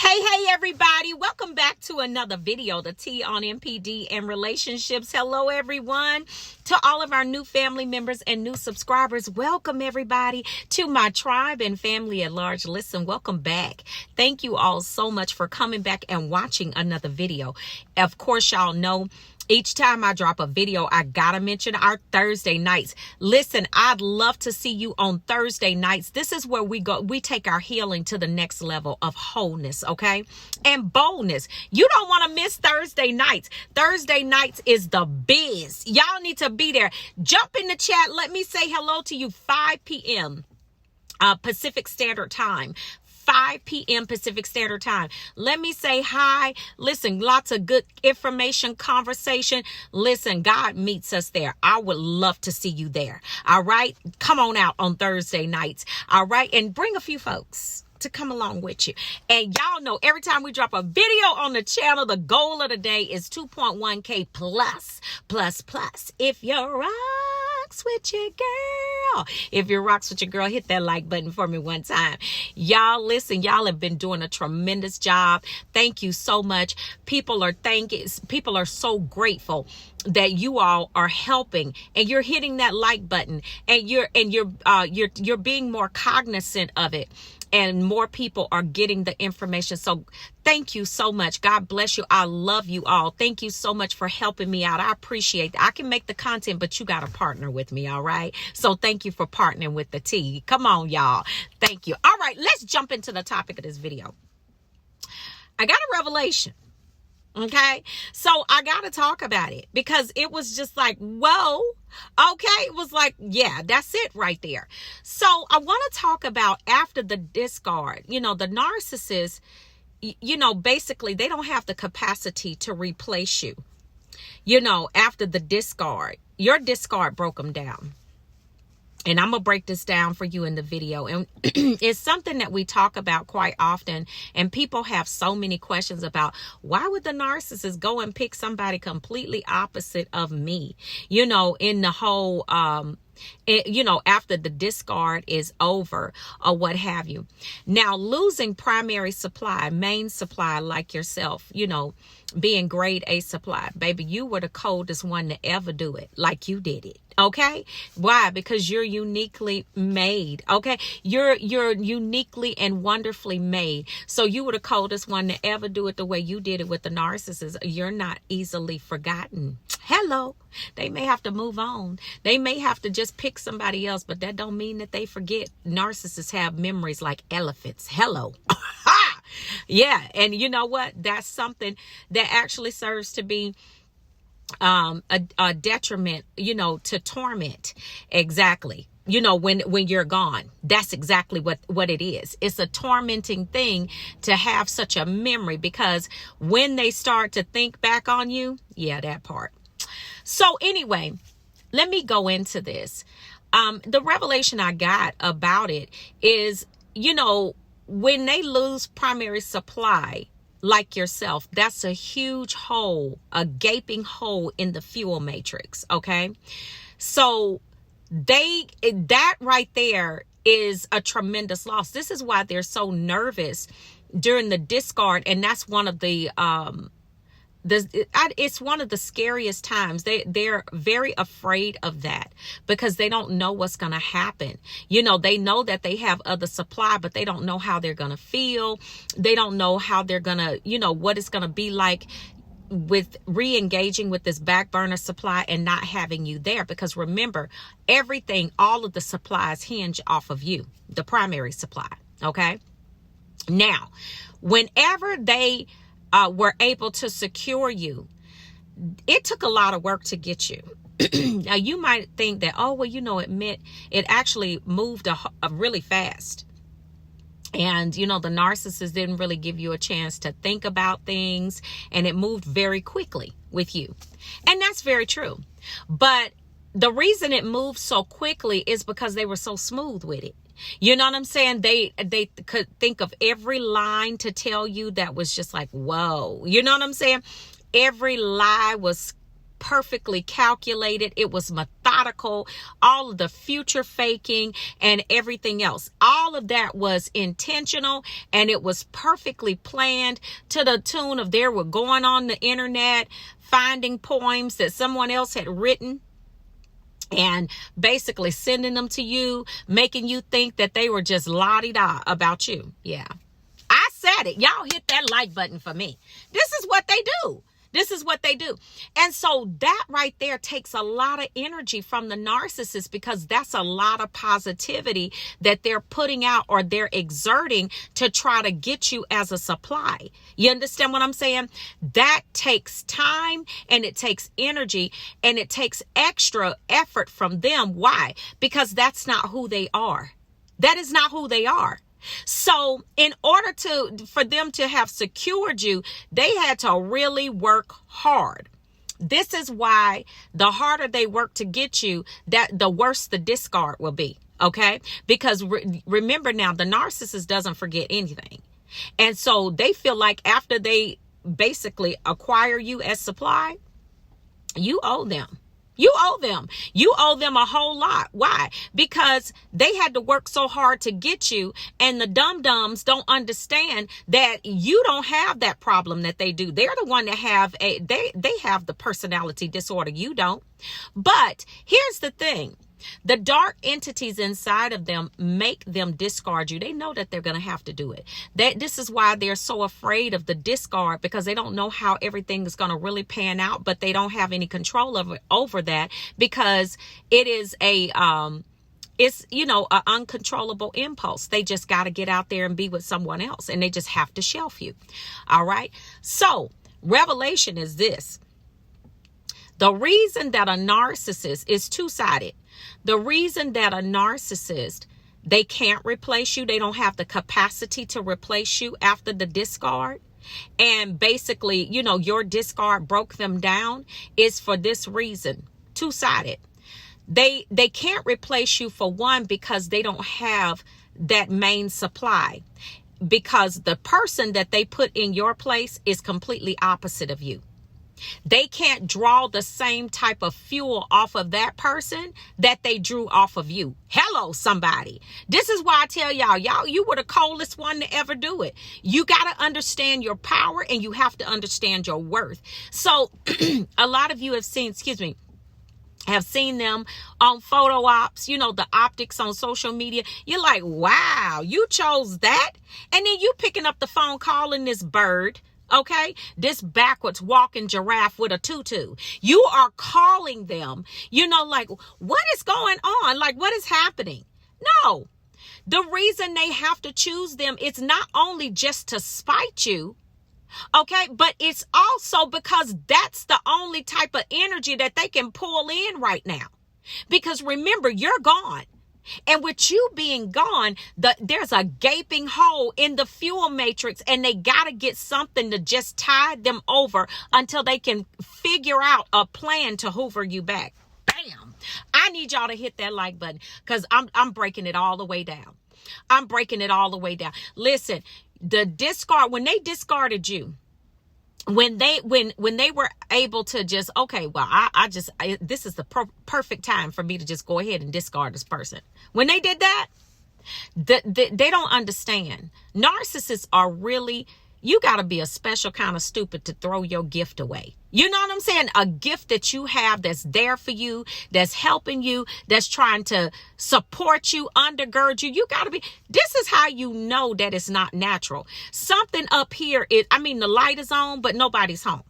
Hey, everybody. Welcome back to another video, the T on MPD and relationships. Hello, everyone. To all of our new family members and new subscribers, welcome, everybody, to my tribe and family at large. Listen, welcome back. Thank you all so much for coming back and watching another video. Of course, y'all know each time I drop a video, I gotta mention our Thursday nights. Listen, I'd love to see you on Thursday nights. This is where we take our healing to the next level of wholeness, okay? And boldness. You don't want to miss Thursday nights. Thursday nights is the biz. Y'all need to be there. Jump in the chat. Let me say hello to you. 5 p.m. Pacific Standard Time. 5 p.m. Pacific Standard Time. Let me say hi. Listen, lots of good information, conversation. Listen, God meets us there. I would love to see you there. All right. Come on out on Thursday nights. All right. And bring a few folks to come along with you. And y'all know every time we drop a video on the channel, the goal of the day is 2.1K plus. If you're rocks with your girl. If you're rocks with your girl, hit that like button for me one time. Y'all, listen, y'all have been doing a tremendous job. Thank you so much. People are so grateful that you all are helping and you're hitting that like button and you're being more cognizant of it. And more people are getting the information. So thank you so much. God bless you. I love you all. Thank you so much for helping me out. I appreciate that. I can make the content, but you got to partner with me. All right. So thank you for partnering with the T. Come on, y'all. Thank you. All right. Let's jump into the topic of this video. I got a revelation. Okay, so I got to talk about it because it was just like, whoa, okay. It was like, yeah, that's it right there. So I want to talk about after the discard, the narcissist, basically they don't have the capacity to replace you, after the discard. Your discard broke them down. And I'm going to break this down for you in the video. And it's something that we talk about quite often. And people have so many questions about why would the narcissist go and pick somebody completely opposite of me? In the whole, after the discard is over or what have you. Now, losing primary supply, main supply like yourself, being grade A supply, baby, you were the coldest one to ever do it like you did it. Okay. Why? Because you're uniquely made. Okay. You're uniquely and wonderfully made. So you were the coldest one to ever do it the way you did it with the narcissist. You're not easily forgotten. Hello. They may have to move on. They may have to just pick somebody else, but that don't mean that they forget. Narcissists have memories like elephants. Hello. Yeah. And you know what? That's something that actually serves to be a detriment, to torment. Exactly. When you're gone, that's exactly what it is. It's a tormenting thing to have such a memory because when they start to think back on you, yeah, that part. So anyway, let me go into this. The revelation I got about it is, when they lose primary supply, like yourself, that's a huge hole, a gaping hole in the fuel matrix. Okay. So that right there is a tremendous loss. This is why they're so nervous during the discard. And that's one of it's one of the scariest times. They're very afraid of that because they don't know what's going to happen. They know that they have other supply, but they don't know how they're going to feel. They don't know how they're going to, what it's going to be like with re-engaging with this back burner supply and not having you there. Because remember, all of the supplies hinge off of you, the primary supply. Okay. Now, whenever they were able to secure you, it took a lot of work to get you. Now you might think that, it actually moved a really fast. And, the narcissist didn't really give you a chance to think about things, and it moved very quickly with you. And that's very true. But the reason it moved so quickly is because they were so smooth with it. You know what I'm saying? They could think of every line to tell you that was just like, whoa. You know what I'm saying? Every lie was perfectly calculated. It was methodical. All of the future faking and everything else. All of that was intentional, and it was perfectly planned to the tune of they were going on the internet, finding poems that someone else had written, and basically sending them to you, making you think that they were just la-di-da about you. Yeah. I said it. Y'all hit that like button for me. This is what they do. This is what they do. And so that right there takes a lot of energy from the narcissist, because that's a lot of positivity that they're putting out or they're exerting to try to get you as a supply. You understand what I'm saying? That takes time, and it takes energy, and it takes extra effort from them. Why? Because that's not who they are. That is not who they are. So in order for them to have secured you, they had to really work hard. This is why the harder they work to get you, that the worse the discard will be. Okay? Because remember now, the narcissist doesn't forget anything. And so they feel like after they basically acquire you as supply, you owe them. You owe them. You owe them a whole lot. Why? Because they had to work so hard to get you, and the dum-dums don't understand that you don't have that problem that they do. They're the one that have they have the personality disorder. You don't. But here's the thing. The dark entities inside of them make them discard you. They know that they're going to have to do it. This is why they're so afraid of the discard, because they don't know how everything is going to really pan out, but they don't have any control over that, because it is it's, an uncontrollable impulse. They just got to get out there and be with someone else, and they just have to shelf you. All right. So revelation is this. The reason that a narcissist is two-sided. The reason that a narcissist, they can't replace you, they don't have the capacity to replace you after the discard, and basically, your discard broke them down, is for this reason. Two-sided. They can't replace you, for one, because they don't have that main supply, because the person that they put in your place is completely opposite of you. They can't draw the same type of fuel off of that person that they drew off of you. Hello, somebody. This is why I tell y'all, you were the coldest one to ever do it. You got to understand your power, and you have to understand your worth. So a lot of you have seen them on photo ops, the optics on social media. You're like, wow, you chose that? And then you picking up the phone calling this bird. Okay, this backwards walking giraffe with a tutu. You are calling them, like, what is going on? Like, what is happening? No, the reason they have to choose them is not only just to spite you, okay, but it's also because that's the only type of energy that they can pull in right now. Because remember, you're gone. And with you being gone, there's a gaping hole in the fuel matrix, and they got to get something to just tide them over until they can figure out a plan to hoover you back. Bam. I need y'all to hit that like button, because I'm breaking it all the way down. I'm breaking it all the way down. Listen, when they discarded you, when they were able to just, okay, well, this is the perfect time for me to just go ahead and discard this person. When they did that, they don't understand. Narcissists are really, you got to be a special kind of stupid to throw your gift away. You know what I'm saying? A gift that you have that's there for you, that's helping you, that's trying to support you, undergird you. You got to be, this is how you know that it's not natural. Something up here the light is on, but nobody's home.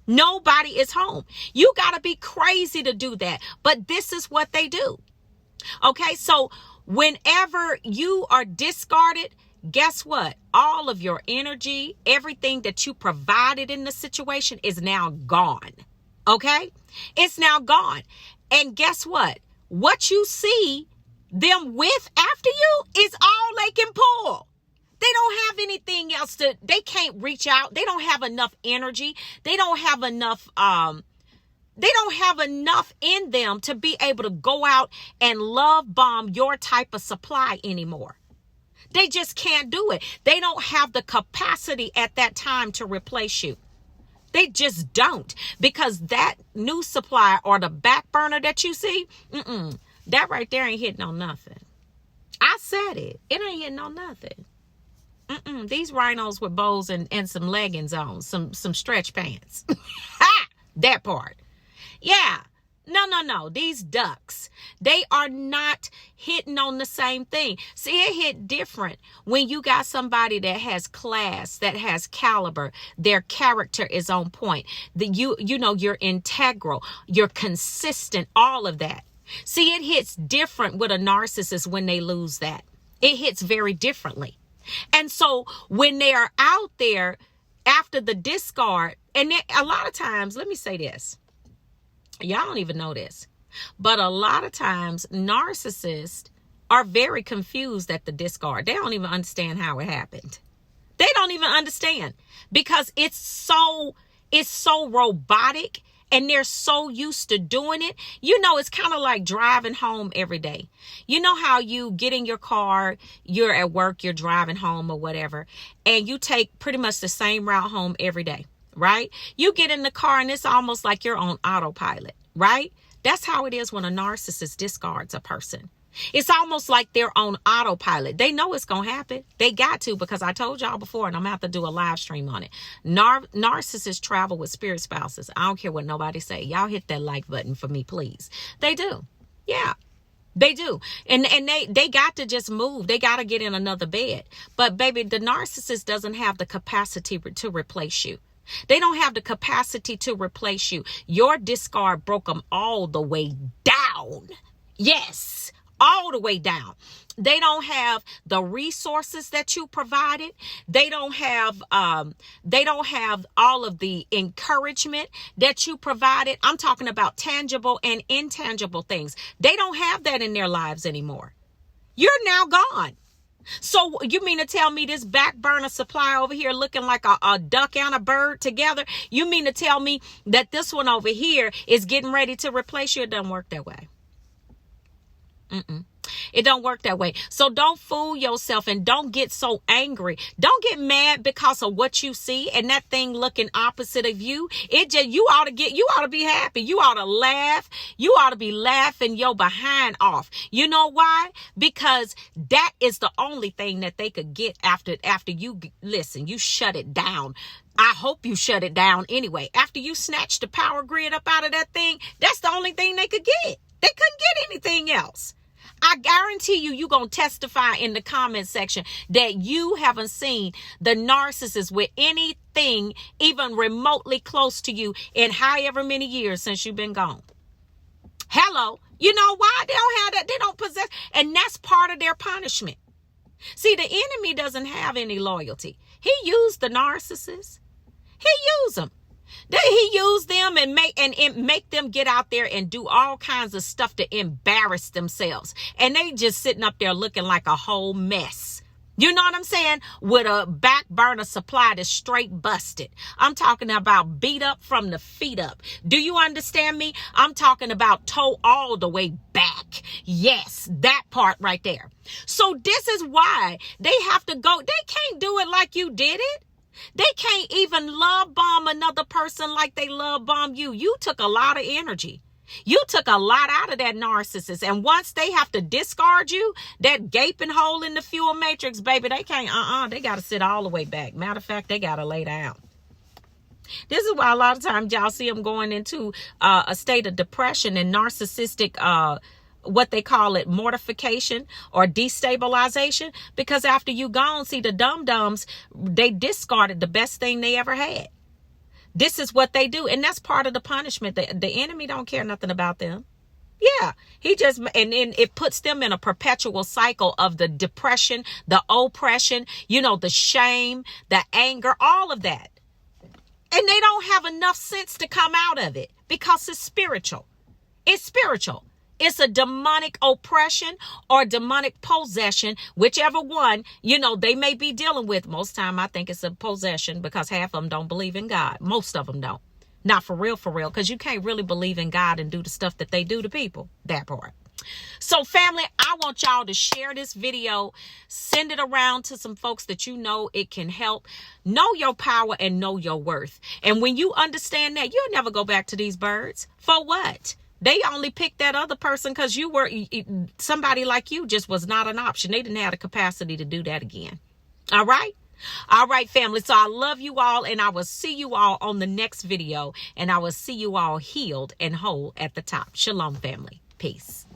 Nobody is home. You got to be crazy to do that. But this is what they do. Okay, so whenever you are discarded, guess what? All of your energy, everything that you provided in the situation is now gone. Okay? It's now gone. And guess what? What you see them with after you is all they can pull. They don't have anything else they can't reach out. They don't have enough energy. They don't have enough in them to be able to go out and love bomb your type of supply anymore. They just can't do it. They don't have the capacity at that time to replace you. They just don't, because that new supply or the back burner that you see, that right there ain't hitting on nothing. I said it. It ain't hitting on nothing. These rhinos with bows and some leggings on, some stretch pants. That part. Yeah. No. These ducks, they are not hitting on the same thing. See, it hit different when you got somebody that has class, that has caliber, their character is on point. You're integral, you're consistent, all of that. See, it hits different with a narcissist when they lose that. It hits very differently. And so when they are out there after the discard, and a lot of times, let me say this. Y'all don't even know this, but a lot of times narcissists are very confused at the discard. They don't even understand how it happened. They don't even understand, because it's so robotic and they're so used to doing it. It's kind of like driving home every day. You know how you get in your car, you're at work, you're driving home or whatever, and you take pretty much the same route home every day. Right? You get in the car and it's almost like you're on autopilot, right? That's how it is when a narcissist discards a person. It's almost like they're on autopilot. They know it's going to happen. They got to, because I told y'all before, and I'm going to have to do a live stream on it. Narcissists travel with spirit spouses. I don't care what nobody say. Y'all hit that like button for me, please. They do. Yeah. They do. And they got to just move. They got to get in another bed. But baby, the narcissist doesn't have the capacity to replace you. They don't have the capacity to replace you. Your discard broke them all the way down. Yes, all the way down. They don't have the resources that you provided. They don't have all of the encouragement that you provided. I'm talking about tangible and intangible things. They don't have that in their lives anymore. You're now gone. So you mean to tell me this back burner supply over here looking like a duck and a bird together? You mean to tell me that this one over here is getting ready to replace you? It doesn't work that way. It don't work that way. So don't fool yourself and don't get so angry. Don't get mad because of what you see and that thing looking opposite of you. You ought to be happy. You ought to laugh. You ought to be laughing your behind off. You know why? Because that is the only thing that they could get after you you shut it down. I hope you shut it down anyway. After you snatch the power grid up out of that thing, that's the only thing they could get. They couldn't get anything else. I guarantee you're going to testify in the comment section that you haven't seen the narcissist with anything even remotely close to you in however many years since you've been gone. Hello. You know why? They don't have that. They don't possess. And that's part of their punishment. See, the enemy doesn't have any loyalty. He used the narcissist. He used them. He used them and make them get out there and do all kinds of stuff to embarrass themselves. And they just sitting up there looking like a whole mess. You know what I'm saying? With a back burner supply that's straight busted. I'm talking about beat up from the feet up. Do you understand me? I'm talking about toe all the way back. Yes, that part right there. So this is why they have to go. They can't do it like you did it. They can't even love bomb another person like they love bomb you. You took a lot of energy. You took a lot out of that narcissist. And once they have to discard you, that gaping hole in the fuel matrix, baby, they can't, they got to sit all the way back. Matter of fact, they got to lay down. This is why a lot of times y'all see them going into a state of depression and narcissistic, what they call it, mortification or destabilization. Because after you gone, see, the dum-dums, they discarded the best thing they ever had. This is what they do. And that's part of the punishment. The enemy don't care nothing about them. Yeah, and then it puts them in a perpetual cycle of the depression, the oppression, the shame, the anger, all of that. And they don't have enough sense to come out of it because it's spiritual. It's spiritual. It's a demonic oppression or demonic possession, whichever one, they may be dealing with. Most time I think it's a possession because half of them don't believe in God. Most of them don't. Not for real, because you can't really believe in God and do the stuff that they do to people. That part. So family, I want y'all to share this video, send it around to some folks that you know it can help. Know your power and know your worth. And when you understand that, you'll never go back to these birds. For what? They only picked that other person because you were somebody like you just was not an option. They didn't have the capacity to do that again. All right. All right, family. So I love you all, and I will see you all on the next video, and I will see you all healed and whole at the top. Shalom, family. Peace.